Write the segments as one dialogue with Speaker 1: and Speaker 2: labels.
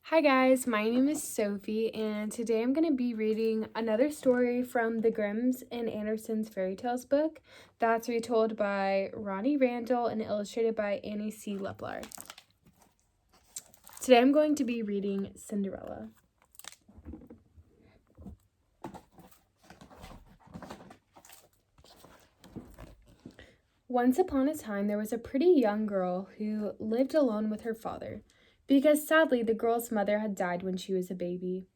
Speaker 1: Hi guys, my name is Sophie, and today I'm going to be reading another story from the Grimm's and Anderson's Fairy Tales book that's retold by Ronnie Randall and illustrated by Annie C. Leplar. Today I'm going to be reading Cinderella. Once upon a time, there was a pretty young girl who lived alone with her father, because sadly the girl's mother had died when she was a baby.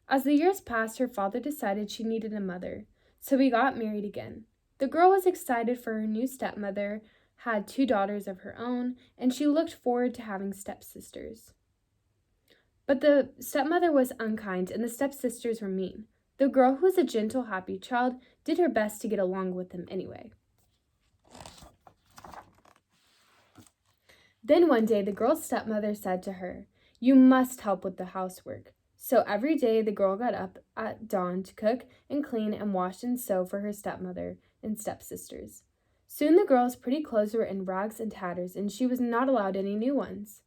Speaker 1: As the years passed, her father decided she needed a mother, so he got married again. The girl was excited for her new stepmother, had 2 daughters of her own, and she looked forward to having stepsisters. But the stepmother was unkind and the stepsisters were mean. The girl, who was a gentle, happy child, did her best to get along with them anyway. Then one day the girl's stepmother said to her, "You must help with the housework." So every day the girl got up at dawn to cook and clean and wash and sew for her stepmother and stepsisters. Soon the girl's pretty clothes were in rags and tatters, and she was not allowed any new ones.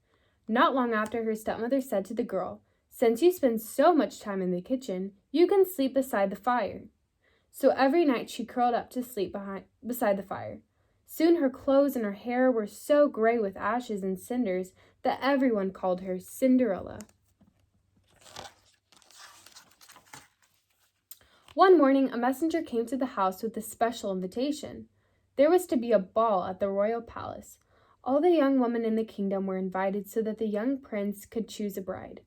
Speaker 1: Not long after, her stepmother said to the girl, "Since you spend so much time in the kitchen, you can sleep beside the fire." So every night she curled up to sleep beside the fire. Soon her clothes and her hair were so gray with ashes and cinders that everyone called her Cinderella. One morning, a messenger came to the house with a special invitation. There was to be a ball at the royal palace. All the young women in the kingdom were invited so that the young prince could choose a bride.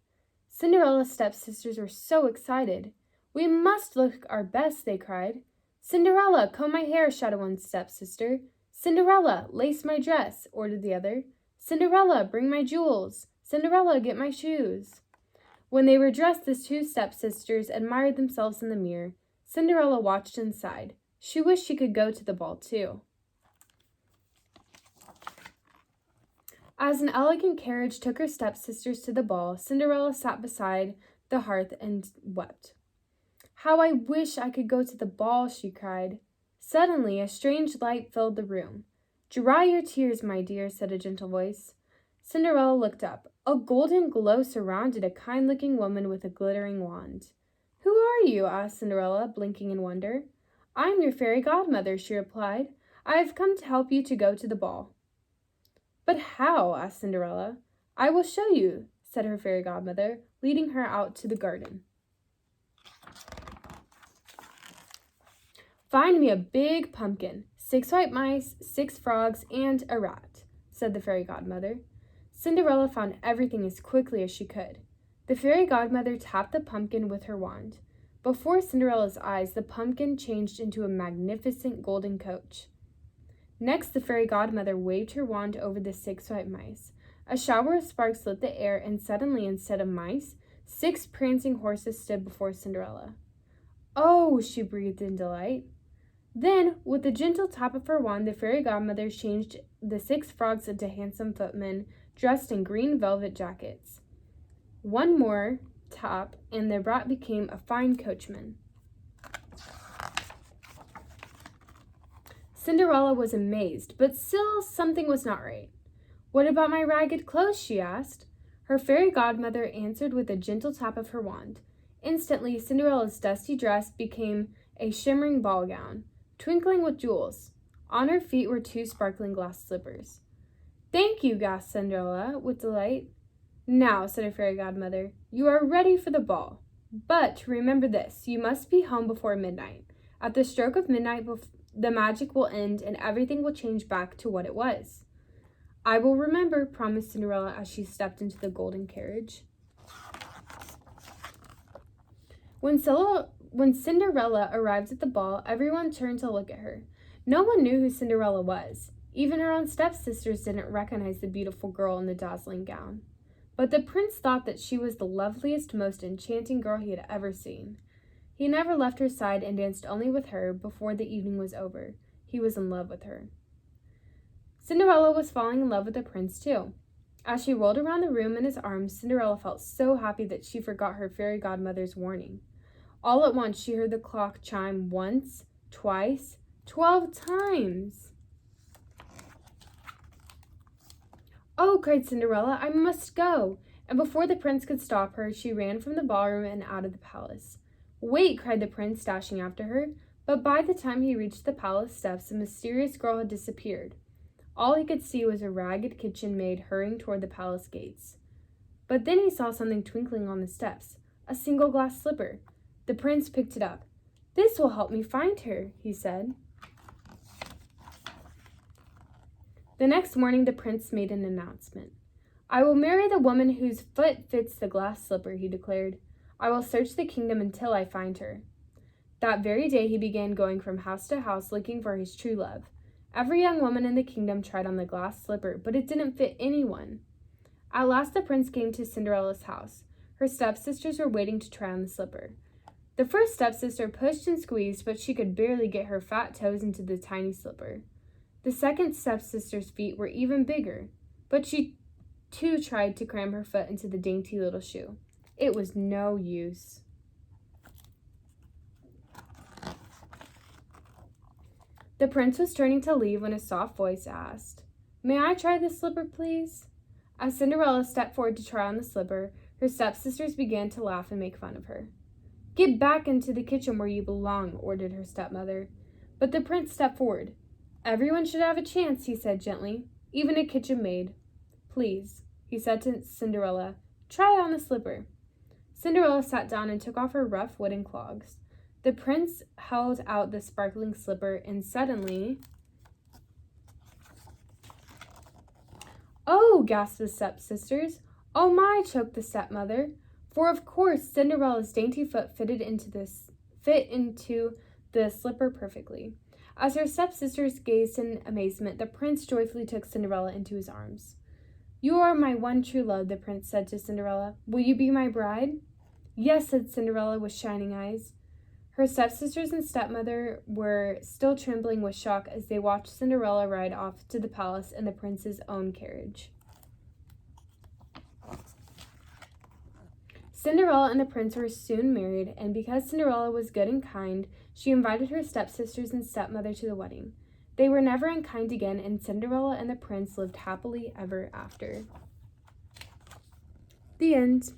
Speaker 1: Cinderella's stepsisters were so excited. "We must look our best," they cried. "Cinderella, comb my hair," shouted one stepsister. "Cinderella, lace my dress," ordered the other. "Cinderella, bring my jewels. Cinderella, get my shoes." When they were dressed, the 2 stepsisters admired themselves in the mirror. Cinderella watched and sighed. She wished she could go to the ball too. As an elegant carriage took her stepsisters to the ball, Cinderella sat beside the hearth and wept. "How I wish I could go to the ball," she cried. Suddenly, a strange light filled the room. "Dry your tears, my dear," said a gentle voice. Cinderella looked up. A golden glow surrounded a kind-looking woman with a glittering wand. "Who are you?" asked Cinderella, blinking in wonder. "I am your fairy godmother," she replied. "I have come to help you to go to the ball." "But how?" asked Cinderella. "I will show you," said her fairy godmother, leading her out to the garden. "Find me a big pumpkin, 6 white mice, 6 frogs, and a rat," said the fairy godmother. Cinderella found everything as quickly as she could. The fairy godmother tapped the pumpkin with her wand. Before Cinderella's eyes, the pumpkin changed into a magnificent golden coach. Next, the fairy godmother waved her wand over the 6 white mice. A shower of sparks lit the air, and suddenly, instead of mice, 6 prancing horses stood before Cinderella. "Oh!" she breathed in delight. Then, with a gentle tap of her wand, the fairy godmother changed the 6 frogs into handsome footmen dressed in green velvet jackets. One more tap, and the rat became a fine coachman. Cinderella was amazed, but still something was not right. "What about my ragged clothes?" she asked. Her fairy godmother answered with a gentle tap of her wand. Instantly, Cinderella's dusty dress became a shimmering ball gown, twinkling with jewels. On her feet were 2 sparkling glass slippers. "Thank you," gasped Cinderella with delight. "Now," said her fairy godmother, "you are ready for the ball. But remember this, you must be home before midnight. At the stroke of midnight, the magic will end and everything will change back to what it was." "I will remember," promised Cinderella as she stepped into the golden carriage. When Cinderella arrived at the ball, everyone turned to look at her. No one knew who Cinderella was. Even her own stepsisters didn't recognize the beautiful girl in the dazzling gown. But the prince thought that she was the loveliest, most enchanting girl he had ever seen. He never left her side and danced only with her before the evening was over. He was in love with her. Cinderella was falling in love with the prince too. As she rolled around the room in his arms, Cinderella felt so happy that she forgot her fairy godmother's warning. All at once, she heard the clock chime once, twice, 12 times. "Oh," cried Cinderella, "I must go." and before the prince could stop her, she ran from the ballroom and out of the palace. "Wait!" cried the prince, dashing after her. But by the time he reached the palace steps, the mysterious girl had disappeared. All he could see was a ragged kitchen maid hurrying toward the palace gates. But then he saw something twinkling on the steps, a single glass slipper. The prince picked it up. "This will help me find her," he said. The next morning, the prince made an announcement. "I will marry the woman whose foot fits the glass slipper," he declared. "I will search the kingdom until I find her." That very day, he began going from house to house looking for his true love. Every young woman in the kingdom tried on the glass slipper, but it didn't fit anyone. At last, the prince came to Cinderella's house. Her stepsisters were waiting to try on the slipper. The first stepsister pushed and squeezed, but she could barely get her fat toes into the tiny slipper. The second stepsister's feet were even bigger, but she too tried to cram her foot into the dainty little shoe. It was no use. The prince was turning to leave when a soft voice asked, "May I try this slipper, please?" As Cinderella stepped forward to try on the slipper, her stepsisters began to laugh and make fun of her. "Get back into the kitchen where you belong," ordered her stepmother. But the prince stepped forward. "Everyone should have a chance," he said gently, "even a kitchen maid. Please," he said to Cinderella, "try on the slipper." Cinderella sat down and took off her rough wooden clogs. The prince held out the sparkling slipper, and suddenly... "Oh!" gasped the stepsisters. "Oh my!" choked the stepmother. For of course Cinderella's dainty foot fit into the slipper perfectly. As her stepsisters gazed in amazement, the prince joyfully took Cinderella into his arms. "You are my one true love," the prince said to Cinderella. "Will you be my bride?" "Yes," said Cinderella with shining eyes. Her stepsisters and stepmother were still trembling with shock as they watched Cinderella ride off to the palace in the prince's own carriage. Cinderella and the prince were soon married, and because Cinderella was good and kind, she invited her stepsisters and stepmother to the wedding. They were never unkind again, and Cinderella and the prince lived happily ever after. The end.